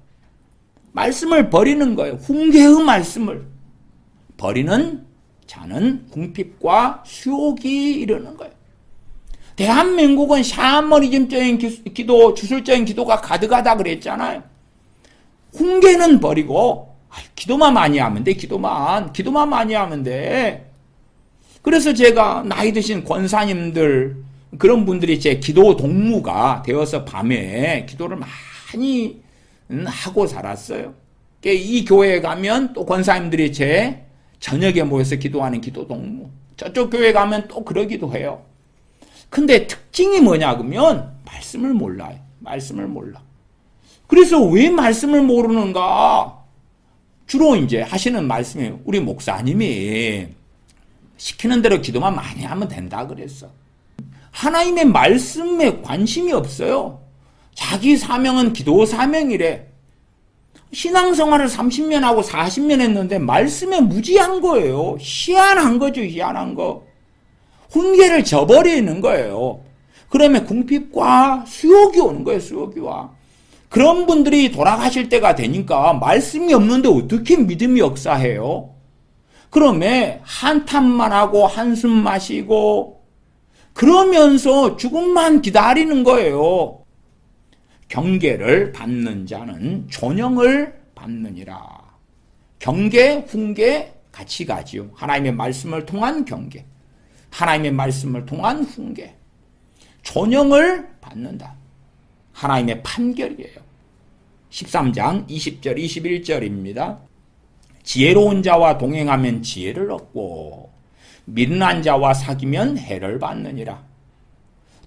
말씀을 버리는 거예요. 훈계의 말씀을 버리는 자는 궁핍과 수욕이 이르는 거예요. 대한민국은 샤머니즘적인 기도, 주술적인 기도가 가득하다 그랬잖아요. 훈계는 버리고 기도만 많이 하면 돼. 기도만 많이 하면 돼. 그래서 제가 나이 드신 권사님들 그런 분들이 제 기도 동무가 되어서 밤에 기도를 많이 하고 살았어요. 이 교회에 가면 또 권사님들이 제 저녁에 모여서 기도하는 기도 동무. 저쪽 교회 가면 또 그러기도 해요. 근데 특징이 뭐냐 그러면 말씀을 몰라요. 말씀을 몰라. 그래서 왜 말씀을 모르는가? 주로 이제 하시는 말씀이 우리 목사님이 시키는 대로 기도만 많이 하면 된다 그랬어. 하나님의 말씀에 관심이 없어요. 자기 사명은 기도 사명이래. 신앙생활을 30년 하고 40년 했는데 말씀에 무지한 거예요. 희한한 거죠. 희한한 거. 훈계를 저버리는 거예요. 그러면 궁핍과 수욕이 오는 거예요. 수욕이 와. 그런 분들이 돌아가실 때가 되니까 말씀이 없는데 어떻게 믿음이 역사해요? 그러면 한탄만 하고 한숨 마시고 그러면서 죽음만 기다리는 거예요. 경계를 받는 자는 존영을 받느니라. 경계, 훈계 같이 가지요. 하나님의 말씀을 통한 경계, 하나님의 말씀을 통한 훈계, 존영을 받는다. 하나님의 판결이에요. 13장 20절 21절입니다. 지혜로운 자와 동행하면 지혜를 얻고 미련한 자와 사귀면 해를 받느니라.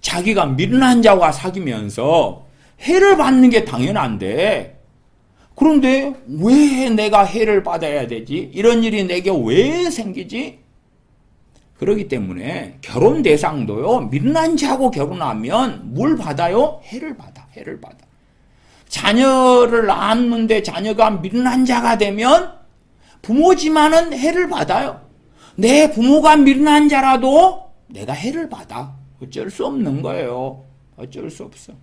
자기가 미련한 자와 사귀면서 해를 받는 게 당연한데 그런데 왜 내가 해를 받아야 되지? 이런 일이 내게 왜 생기지? 그렇기 때문에 결혼 대상도요. 미련한 자하고 결혼하면 뭘 받아요? 해를 받아. 해를 받아. 자녀를 낳았는데 자녀가 미련한 자가 되면 부모지만은 해를 받아요. 내 부모가 미련한 자라도 내가 해를 받아. 어쩔 수 없는 거예요. 어쩔 수 없어.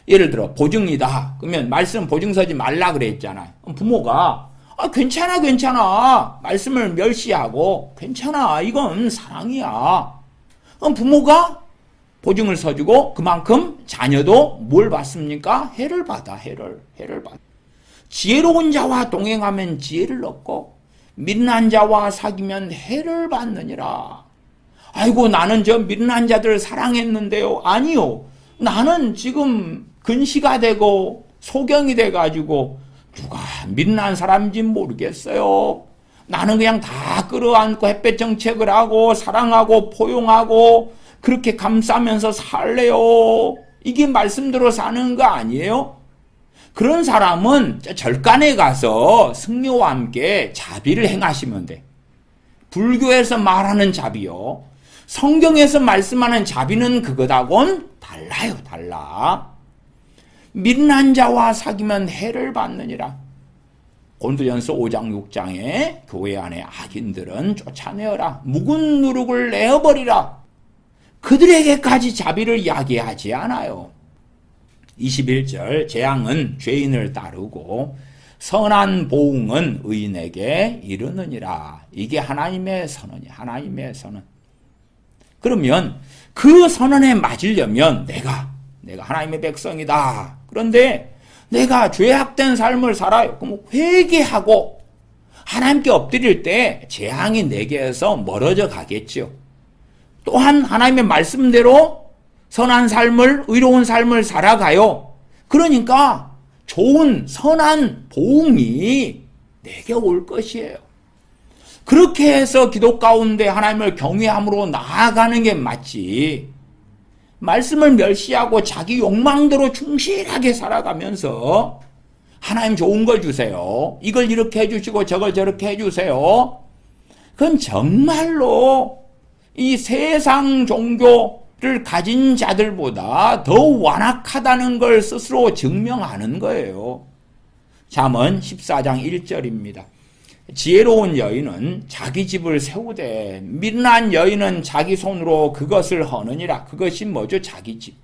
예를 들어 보증이다. 그러면 말씀 보증 서지 말라 그랬잖아요. 부모가 괜찮아. 말씀을 멸시하고 괜찮아. 이건 사랑이야. 그럼 부모가 보증을 서주고 그만큼 자녀도 뭘 받습니까? 해를 받아. 해를 받아. 지혜로운 자와 동행하면 지혜를 얻고 미련한 자와 사귀면 해를 받느니라. 아이고 나는 저 미련한 자들 사랑했는데요. 아니요. 나는 지금 근시가 되고 소경이 돼가지고 누가 미련한 사람인지 모르겠어요. 나는 그냥 다 끌어안고 햇볕 정책을 하고 사랑하고 포용하고 그렇게 감싸면서 살래요. 이게 말씀대로 사는 거 아니에요? 그런 사람은 절간에 가서 승려와 함께 자비를 행하시면 돼. 불교에서 말하는 자비요. 성경에서 말씀하는 자비는 그것하고는 달라요. 달라. 미련한 자와 사귀면 해를 받느니라. 고린도전서 5장 6장에 교회 안에 악인들은 쫓아내어라. 묵은 누룩을 내어버리라. 그들에게까지 자비를 야기하지 않아요. 21절 재앙은 죄인을 따르고 선한 보응은 의인에게 이르느니라. 이게 하나님의 선언이야. 하나님의 선언. 그러면 그 선언에 맞으려면 내가 하나님의 백성이다. 그런데 내가 죄악된 삶을 살아요. 그럼 회개하고 하나님께 엎드릴 때 재앙이 내게서 멀어져 가겠죠. 또한 하나님의 말씀대로 선한 삶을, 의로운 삶을 살아가요. 그러니까 좋은 선한 보응이 내게 올 것이에요. 그렇게 해서 기도 가운데 하나님을 경외함으로 나아가는 게 맞지. 말씀을 멸시하고 자기 욕망대로 충실하게 살아가면서 하나님 좋은 걸 주세요. 이걸 이렇게 해주시고 저걸 저렇게 해주세요. 그건 정말로 이 세상 종교를 가진 자들보다 더 완악하다는 걸 스스로 증명하는 거예요. 잠언 14장 1절입니다. 지혜로운 여인은 자기 집을 세우되 미련한 여인은 자기 손으로 그것을 허느니라. 그것이 뭐죠? 자기 집.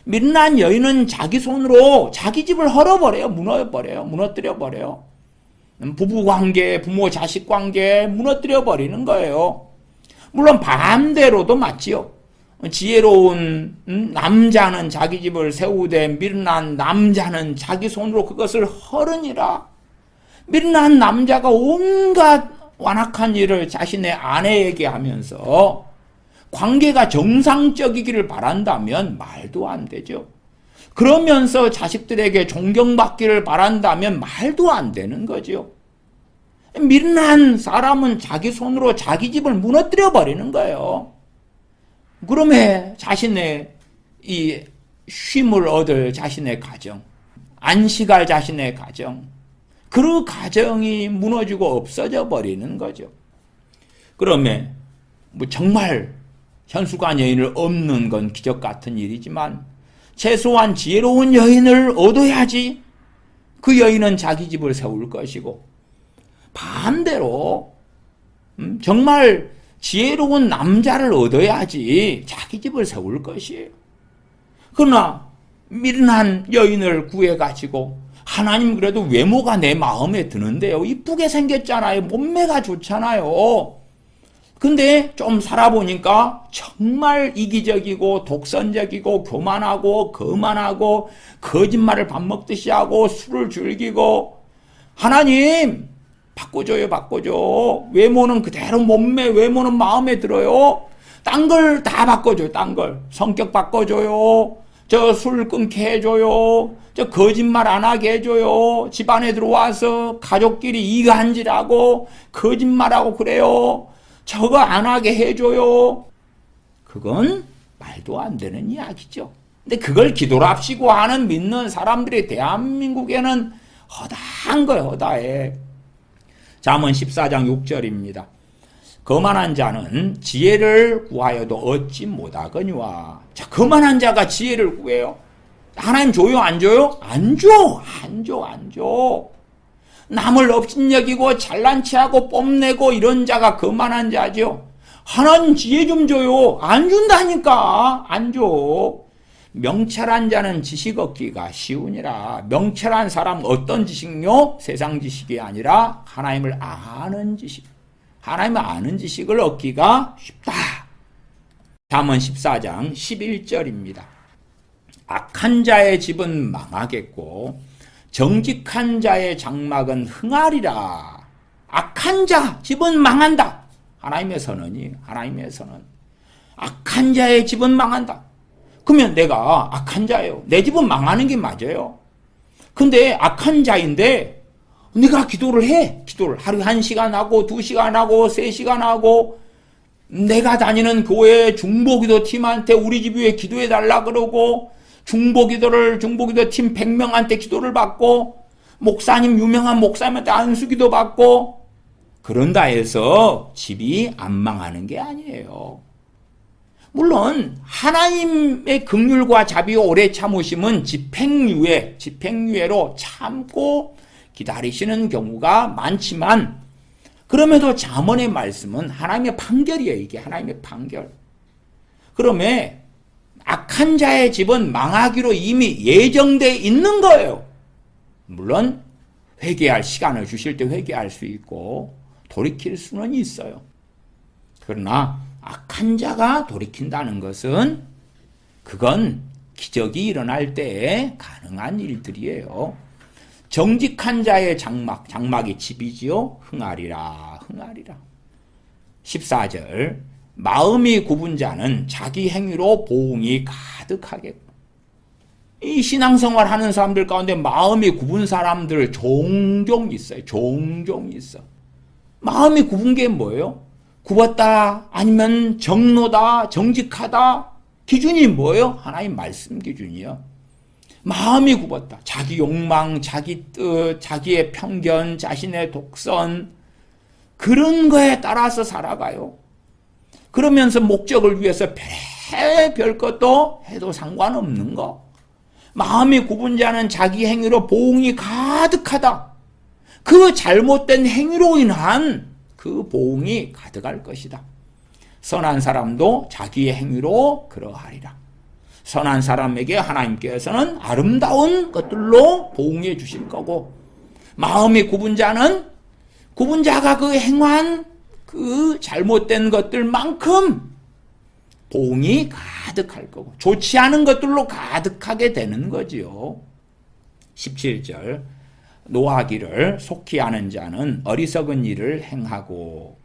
미련한 여인은 자기 손으로 자기 집을 헐어버려요. 무너뜨려버려요. 부부관계, 부모 자식 관계 무너뜨려버리는 거예요. 물론 반대로도 맞지요. 지혜로운 남자는 자기 집을 세우되 미련한 남자는 자기 손으로 그것을 헐으니라. 미련한 남자가 온갖 완악한 일을 자신의 아내에게 하면서 관계가 정상적이기를 바란다면 말도 안 되죠. 그러면서 자식들에게 존경받기를 바란다면 말도 안 되는 거죠. 미련한 사람은 자기 손으로 자기 집을 무너뜨려 버리는 거예요. 그러면 자신의 이 쉼을 얻을 자신의 가정, 안식할 자신의 가정, 그 가정이 무너지고 없어져 버리는 거죠. 그러면 뭐 정말 현수관 여인을 얻는 건 기적 같은 일이지만 최소한 지혜로운 여인을 얻어야지 그 여인은 자기 집을 세울 것이고, 반대로 정말 지혜로운 남자를 얻어야지 자기 집을 세울 것이에요. 그러나 미련한 여인을 구해가지고 하나님 그래도 외모가 내 마음에 드는데요. 이쁘게 생겼잖아요. 몸매가 좋잖아요. 근데 좀 살아보니까 정말 이기적이고 독선적이고 교만하고 거만하고 거짓말을 밥 먹듯이 하고 술을 즐기고, 하나님 바꿔줘요. 외모는 그대로 몸매, 외모는 마음에 들어요. 딴 걸 다 바꿔줘요. 딴 걸. 성격 바꿔줘요. 저 술 끊게 해줘요. 저 거짓말 안 하게 해줘요. 집안에 들어와서 가족끼리 이간질하고 거짓말하고 그래요. 저거 안 하게 해줘요. 그건 말도 안 되는 이야기죠. 근데 그걸 기도랍시고 하는 믿는 사람들이 대한민국에는 허다한 거예요. 허다해. 잠언 14장 6절입니다. 거만한 자는 지혜를 구하여도 얻지 못하거니와. 자, 거만한 자가 지혜를 구해요. 하나님 줘요? 안 줘요? 안 줘. 남을 업신여기고 잘난 체하고 뽐내고 이런 자가 거만한 자죠. 하나님 지혜 좀 줘요. 안 준다니까. 안 줘. 명철한 자는 지식 얻기가 쉬우니라. 명철한 사람 어떤 지식요? 세상 지식이 아니라 하나님을 아는 지식. 하나님을 아는 지식을 얻기가 쉽다. 잠언 14장 11절입니다. 악한 자의 집은 망하겠고 정직한 자의 장막은 흥하리라. 악한 자 집은 망한다. 하나님의 선언이, 하나님의 선언. 악한 자의 집은 망한다. 그러면 내가 악한 자예요. 내 집은 망하는 게 맞아요. 근데 악한 자인데 내가 기도를 해. 기도를 하루에 1시간 하고 2시간 하고 3시간 하고, 내가 다니는 교회 중보기도 팀한테 우리 집 위에 기도해 달라 그러고, 중보기도 팀 100명한테 기도를 받고, 목사님, 유명한 목사님한테 안수기도 받고, 그런다 해서 집이 안 망하는 게 아니에요. 물론 하나님의 긍휼과 자비와 오래 참으심은 집행유예로 참고 기다리시는 경우가 많지만, 그럼에도 잠언의 말씀은 하나님의 판결이에요. 이게 하나님의 판결. 그러면 악한 자의 집은 망하기로 이미 예정되어 있는 거예요. 물론 회개할 시간을 주실 때 회개할 수 있고 돌이킬 수는 있어요. 그러나 악한 자가 돌이킨다는 것은 그건 기적이 일어날 때에 가능한 일들이에요. 정직한 자의 장막이 집이지요. 흥하리라. 14절. 마음이 굽은 자는 자기 행위로 보응이 가득하겠고. 이 신앙생활 하는 사람들 가운데 마음이 굽은 사람들 종종 있어요. 종종 있어. 마음이 굽은 게 뭐예요? 굽었다, 아니면 정로다, 정직하다, 기준이 뭐예요? 하나님 말씀 기준이요. 마음이 굽었다. 자기 욕망, 자기 뜻, 자기의 편견, 자신의 독선, 그런 거에 따라서 살아가요. 그러면서 목적을 위해서 별 것도 해도 상관없는 거. 마음이 굽은 자는 자기 행위로 보응이 가득하다. 그 잘못된 행위로 인한 그 보응이 가득할 것이다. 선한 사람도 자기의 행위로 그러하리라. 선한 사람에게 하나님께서는 아름다운 것들로 보응해 주실 거고, 마음이 굽은 자는 굽은 자가 그 행한 그 잘못된 것들만큼 보응이 가득할 거고, 좋지 않은 것들로 가득하게 되는 거지요. 17절, 노하기를 속히 아는 자는 어리석은 일을 행하고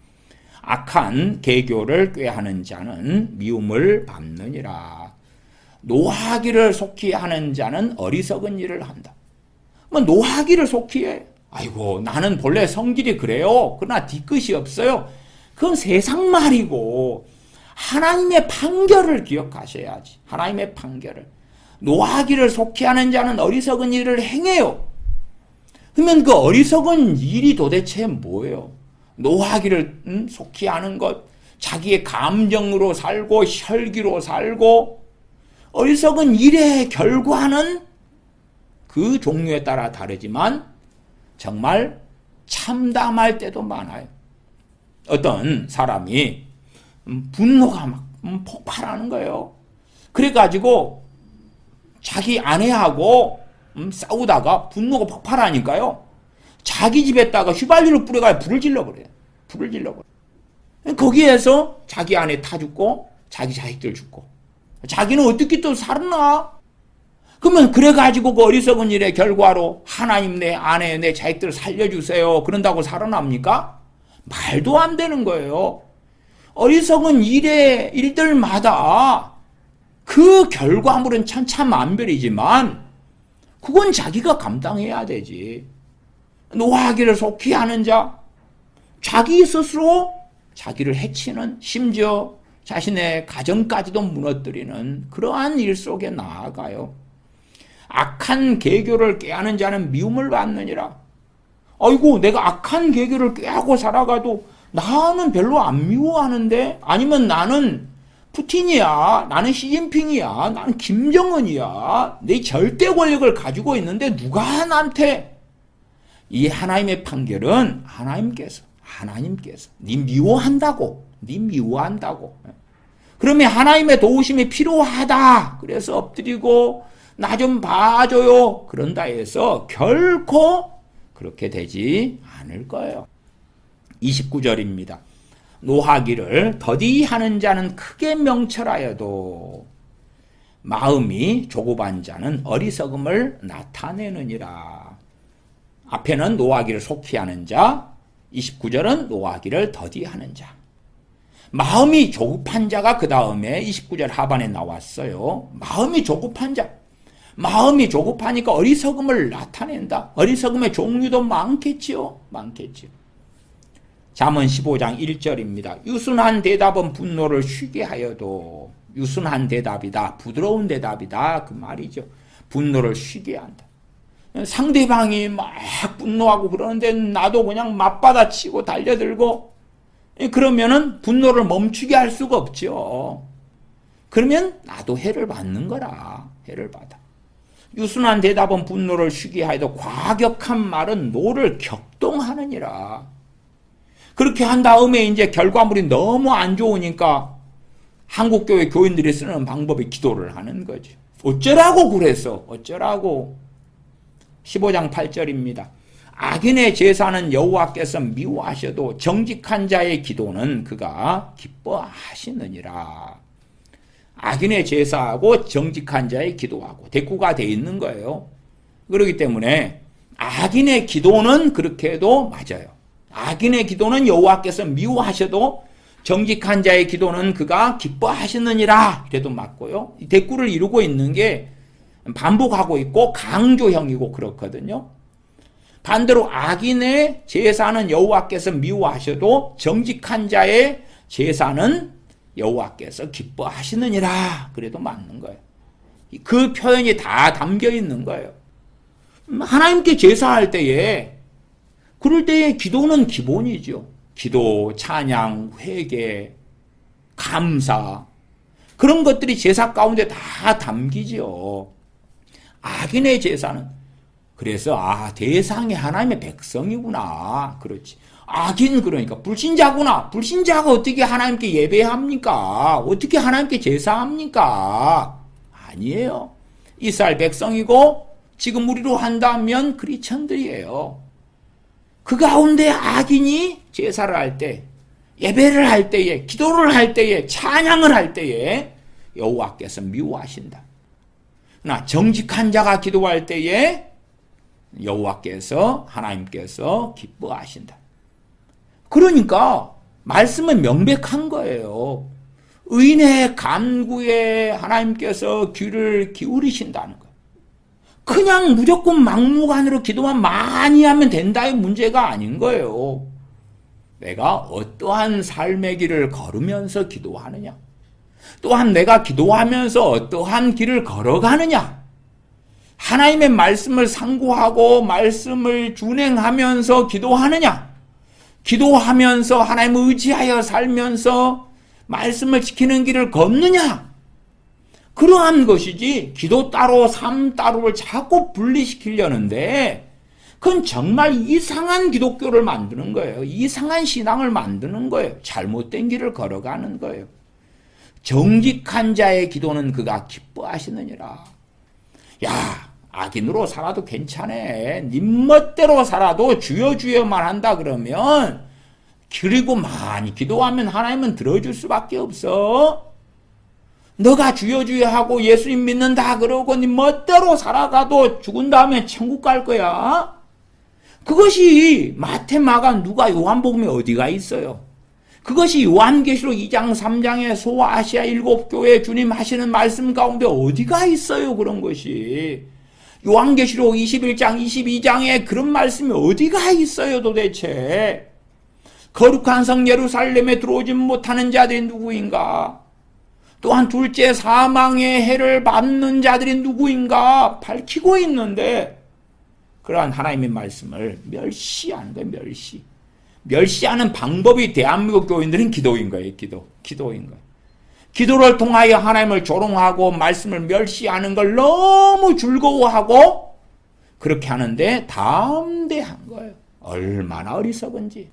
악한 계교를 꾀하는 자는 미움을 받느니라. 노하기를 속히 하는 자는 어리석은 일을 한다. 뭐 노하기를 속히 해. 아이고, 나는 본래 성질이 그래요. 그러나 뒤끝이 없어요. 그건 세상 말이고, 하나님의 판결을 기억하셔야지. 하나님의 판결을. 노하기를 속히 하는 자는 어리석은 일을 행해요. 그러면 그 어리석은 일이 도대체 뭐예요? 노하기를 속히 하는 것, 자기의 감정으로 살고 혈기로 살고, 어리석은 일의 결과는 그 종류에 따라 다르지만 정말 참담할 때도 많아요. 어떤 사람이 분노가 막 폭발하는 거예요. 그래가지고 자기 아내하고 싸우다가 분노가 폭발하니까요, 자기 집에다가 휘발유를 뿌려가 불을 질러버려요. 불을 질러버려요. 거기에서 자기 아내 타 죽고 자기 자식들 죽고, 자기는 어떻게 또 살았나? 그러면 그래가지고 그 어리석은 일의 결과로 하나님 내 아내 내 자식들 살려주세요 그런다고 살아납니까? 말도 안 되는 거예요. 어리석은 일들마다 그 결과물은 천차만별이지만 그건 자기가 감당해야 되지. 노하기를 속히 하는 자, 자기 스스로 자기를 해치는, 심지어 자신의 가정까지도 무너뜨리는 그러한 일 속에 나아가요. 악한 계교를 꾀하는 자는 미움을 받느니라. 아이고, 내가 악한 계교를 꾀하고 살아가도 나는 별로 안 미워하는데, 아니면 나는 푸틴이야, 나는 시진핑이야, 나는 김정은이야, 내 절대 권력을 가지고 있는데 누가 나한테. 이 하나님의 판결은 하나님께서 네 미워한다고. 그러면 하나님의 도우심이 필요하다, 그래서 엎드리고 나 좀 봐줘요 그런다 해서 결코 그렇게 되지 않을 거예요. 29절입니다. 노하기를 더디 하는 자는 크게 명철하여도 마음이 조급한 자는 어리석음을 나타내느니라. 앞에는 노하기를 속히 하는 자, 29절은 노하기를 더디 하는 자. 마음이 조급한 자가 그 다음에 29절 하반에 나왔어요. 마음이 조급한 자. 마음이 조급하니까 어리석음을 나타낸다. 어리석음의 종류도 많겠지요. 잠언 15장 1절입니다. 유순한 대답은 분노를 쉬게 하여도, 유순한 대답이다, 부드러운 대답이다, 그 말이죠. 분노를 쉬게 한다. 상대방이 막 분노하고 그러는데 나도 그냥 맞받아치고 달려들고, 그러면은 분노를 멈추게 할 수가 없죠. 그러면 나도 해를 받는 거라. 해를 받아. 유순한 대답은 분노를 쉬게 하여도 과격한 말은 노를 격동하느니라. 그렇게 한 다음에 이제 결과물이 너무 안 좋으니까 한국교회 교인들이 쓰는 방법이 기도를 하는 거죠. 어쩌라고 그래서, 어쩌라고. 15장 8절입니다. 악인의 제사는 여호와께서 미워하셔도 정직한 자의 기도는 그가 기뻐하시느니라. 악인의 제사하고 정직한 자의 기도하고 대꾸가 돼 있는 거예요. 그렇기 때문에 악인의 기도는 그렇게 해도 맞아요. 악인의 기도는 여호와께서 미워하셔도 정직한 자의 기도는 그가 기뻐하시느니라, 이래도 맞고요. 이 대꾸를 이루고 있는 게 반복하고 있고 강조형이고 그렇거든요. 반대로 악인의 제사는 여호와께서 미워하셔도 정직한 자의 제사는 여호와께서 기뻐하시느니라. 그래도 맞는 거예요. 그 표현이 다 담겨 있는 거예요. 하나님께 제사할 때에, 그럴 때에 기도는 기본이죠. 기도, 찬양, 회개, 감사, 그런 것들이 제사 가운데 다 담기죠. 악인의 제사는, 그래서 대상이 하나님의 백성이구나. 그렇지. 악인, 그러니까 불신자구나. 불신자가 어떻게 하나님께 예배합니까? 어떻게 하나님께 제사합니까? 아니에요. 이스라엘 백성이고 지금 우리로 한다면 크리스천들이에요. 그 가운데 악인이 제사를 할 때, 예배를 할 때에, 기도를 할 때에, 찬양을 할 때에 여호와께서 미워하신다. 그러나 정직한 자가 기도할 때에 여호와께서, 하나님께서 기뻐하신다. 그러니까 말씀은 명백한 거예요. 의인의 간구에 하나님께서 귀를 기울이신다는 거예요. 그냥 무조건 막무가내로 기도만 많이 하면 된다의 문제가 아닌 거예요. 내가 어떠한 삶의 길을 걸으면서 기도하느냐, 또한 내가 기도하면서 어떠한 길을 걸어가느냐, 하나님의 말씀을 상고하고 말씀을 준행하면서 기도하느냐, 기도하면서 하나님을 의지하여 살면서 말씀을 지키는 길을 걷느냐, 그러한 것이지 기도 따로 삶 따로를 자꾸 분리시키려는데 그건 정말 이상한 기독교를 만드는 거예요. 이상한 신앙을 만드는 거예요. 잘못된 길을 걸어가는 거예요. 정직한 자의 기도는 그가 기뻐하시느니라. 야, 악인으로 살아도 괜찮아. 네 멋대로 살아도 주여 주여만 한다 그러면, 그리고 많이 기도하면 하나님은 들어줄 수밖에 없어. 너가 주여 주여 하고 예수님 믿는다 그러고 네 멋대로 살아가도 죽은 다음에 천국 갈 거야. 그것이 마태, 마가, 누가, 요한복음에 어디가 있어요? 그것이 요한계시록 2장 3장의 소아시아 7교회 주님 하시는 말씀 가운데 어디가 있어요? 그런 것이 요한계시록 21장 22장에 그런 말씀이 어디가 있어요 도대체? 거룩한 성 예루살렘에 들어오지 못하는 자들이 누구인가? 또한 둘째, 사망의 해를 받는 자들이 누구인가 밝히고 있는데 그러한 하나님의 말씀을 멸시하는 거예요. 멸시하는 방법이 대한민국 교인들은 기도인 거예요. 기도인 거예요. 기도를 통하여 하나님을 조롱하고 말씀을 멸시하는 걸 너무 즐거워하고 그렇게 하는데 담대한 거예요. 얼마나 어리석은지.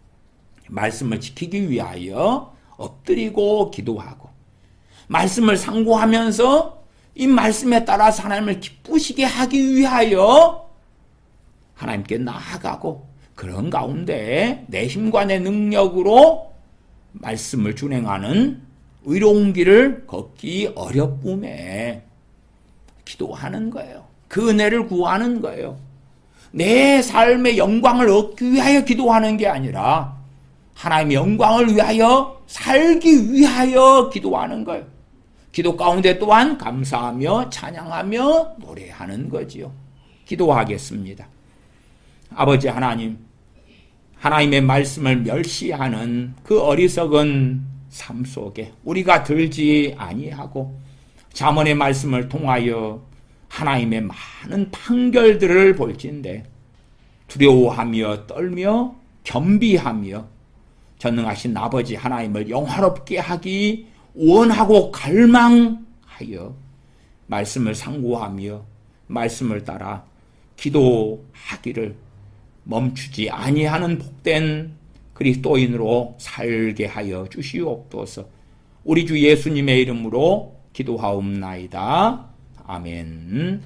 말씀을 지키기 위하여 엎드리고 기도하고 말씀을 상고하면서 이 말씀에 따라서 하나님을 기쁘시게 하기 위하여 하나님께 나아가고, 그런 가운데 내 힘과 내 능력으로 말씀을 준행하는 의로운 길을 걷기 어렵음에 기도하는 거예요. 그 은혜를 구하는 거예요. 내 삶의 영광을 얻기 위하여 기도하는 게 아니라 하나님의 영광을 위하여 살기 위하여 기도하는 거예요. 기도 가운데 또한 감사하며 찬양하며 노래하는 거지요. 기도하겠습니다. 아버지 하나님, 하나님의 말씀을 멸시하는 그 어리석은 삶 속에 우리가 들지 아니하고 잠언의 말씀을 통하여 하나님의 많은 판결들을 볼진대 두려워하며 떨며 겸비하며 전능하신 아버지 하나님을 영화롭게 하기 원하고 갈망하여 말씀을 상고하며 말씀을 따라 기도하기를 멈추지 아니하는 복된 그리스도인으로 살게 하여 주시옵소서. 우리 주 예수님의 이름으로 기도하옵나이다. 아멘.